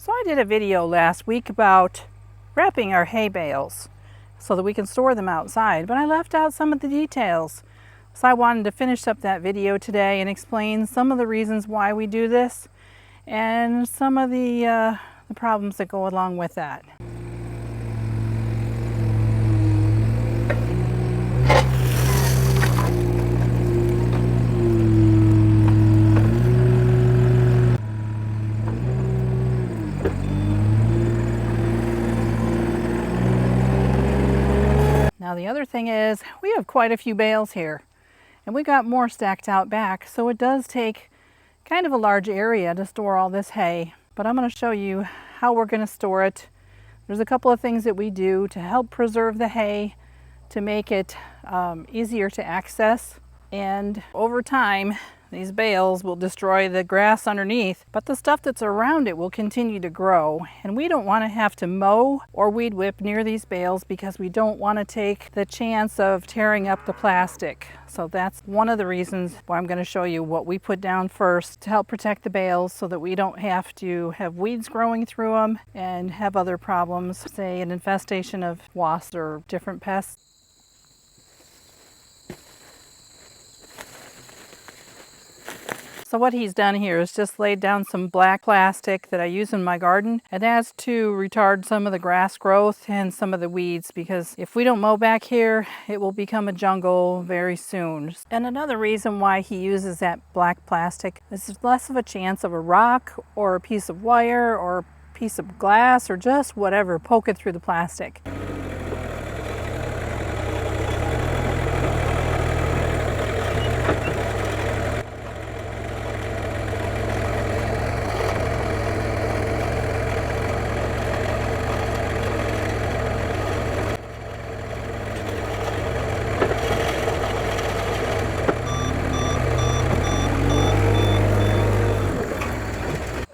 So I did a video last week about wrapping our hay bales so that we can store them outside, but I left out some of the details. So I wanted to finish up that video today and explain some of the reasons why we do this and some of the problems that go along with that. Now the other thing is we have quite a few bales here and we got more stacked out back, so it does take kind of a large area to store all this hay. But I'm going to show you how we're going to store it. There's a couple of things that we do to help preserve the hay, to make it easier to access, and over time these bales will destroy the grass underneath, but the stuff that's around it will continue to grow. And we don't want to have to mow or weed whip near these bales because we don't want to take the chance of tearing up the plastic. So that's one of the reasons why I'm going to show you what we put down first to help protect the bales so that we don't have to have weeds growing through them and have other problems, say an infestation of wasps or different pests. So what he's done here is just laid down some black plastic that I use in my garden, and that's to retard some of the grass growth and some of the weeds, because if we don't mow back here, it will become a jungle very soon. And another reason why he uses that black plastic is there's less of a chance of a rock or a piece of wire or a piece of glass or just whatever poking through the plastic.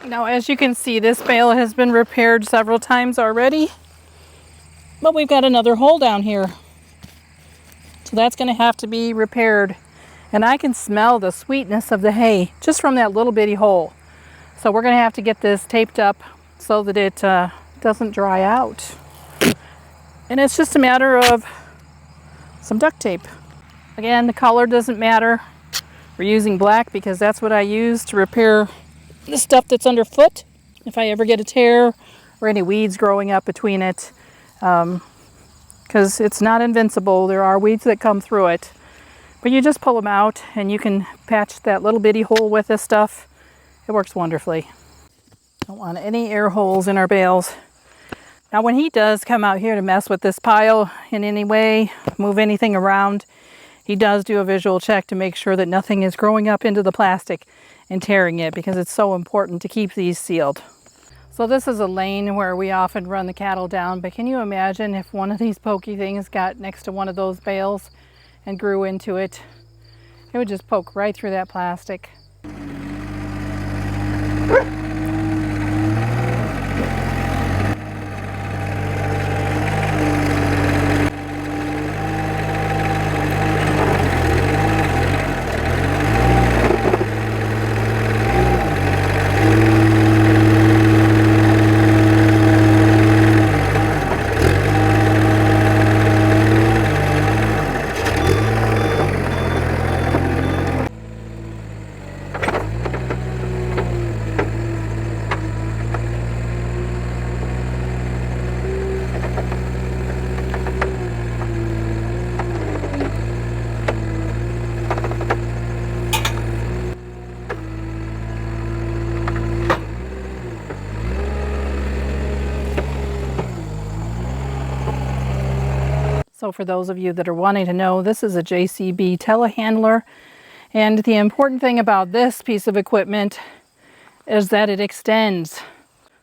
Now, as you can see, this bale has been repaired several times already, but we've got another hole down here. So that's going to have to be repaired. And I can smell the sweetness of the hay just from that little bitty hole. So we're going to have to get this taped up so that it doesn't dry out. And it's just a matter of some duct tape. Again, the color doesn't matter. We're using black because that's what I use to repair the stuff that's underfoot if I ever get a tear or any weeds growing up between it, because it's not invincible. There are weeds that come through it, but you just pull them out and you can patch that little bitty hole with this stuff. It works wonderfully. Don't want any air holes in our bales. Now when he does come out here to mess with this pile in any way, move anything around, he does do a visual check to make sure that nothing is growing up into the plastic and tearing it, because it's so important to keep these sealed. So this is a lane where we often run the cattle down, but can you imagine if one of these pokey things got next to one of those bales and grew into it? It would just poke right through that plastic. So for those of you that are wanting to know, this is a JCB telehandler, and the important thing about this piece of equipment is that it extends.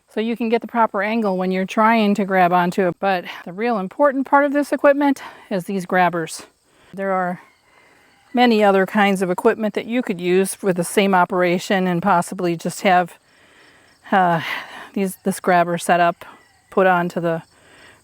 So you can get the proper angle when you're trying to grab onto it, but the real important part of this equipment is these grabbers. There are many other kinds of equipment that you could use for the same operation and possibly just have this grabber set up, put onto the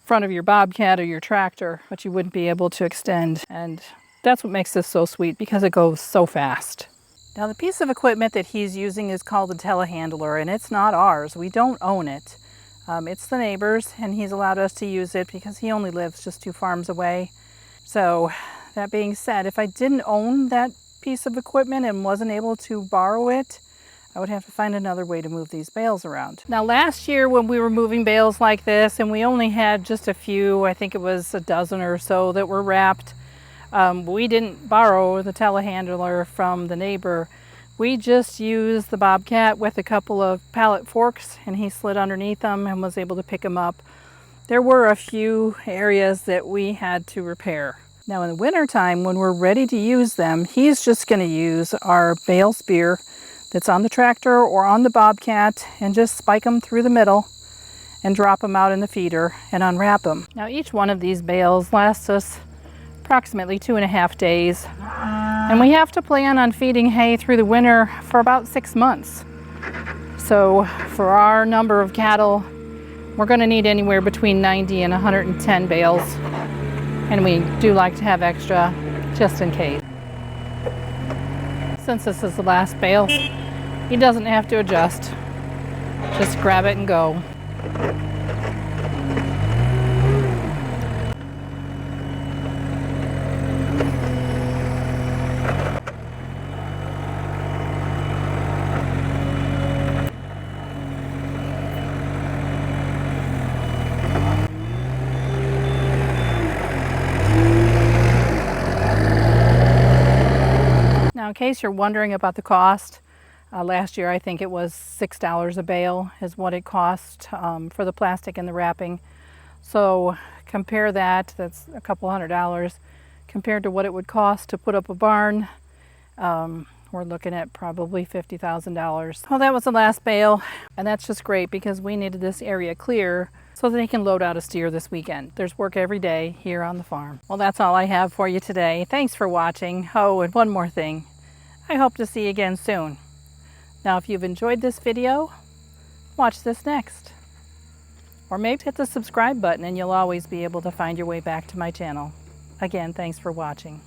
front of your bobcat or your tractor, but you wouldn't be able to extend. And that's what makes this so sweet, because it goes so fast. Now the piece of equipment that he's using is called a telehandler, and it's not ours. We don't own it. It's the neighbor's, and he's allowed us to use it because he only lives just 2 farms away. So that being said, if I didn't own that piece of equipment and wasn't able to borrow it, I would have to find another way to move these bales around. Now last year when we were moving bales like this, and we only had just a few, I think it was a dozen or so that were wrapped, we didn't borrow the telehandler from the neighbor. We just used the Bobcat with a couple of pallet forks, and he slid underneath them and was able to pick them up. There were a few areas that we had to repair. Now in the winter time, when we're ready to use them, he's just going to use our bale spear that's on the tractor or on the Bobcat and just spike them through the middle and drop them out in the feeder and unwrap them. Now each one of these bales lasts us approximately 2.5 days. And we have to plan on feeding hay through the winter for about 6 months. So for our number of cattle, we're going to need anywhere between 90 and 110 bales. And we do like to have extra just in case. Since this is the last bale, he doesn't have to adjust. Just grab it and go. Now, in case you're wondering about the cost, last year I think it was $6 a bale is what it cost for the plastic and the wrapping. So compare that, that's a couple $100, compared to what it would cost to put up a barn. We're looking at probably $50,000. Well, that was the last bale, and that's just great because we needed this area clear so that they can load out a steer this weekend. There's work every day here on the farm. Well, that's all I have for you today. Thanks for watching. Oh, and one more thing. I hope to see you again soon. Now, if you've enjoyed this video, watch this next. Or maybe hit the subscribe button and you'll always be able to find your way back to my channel. Again, thanks for watching.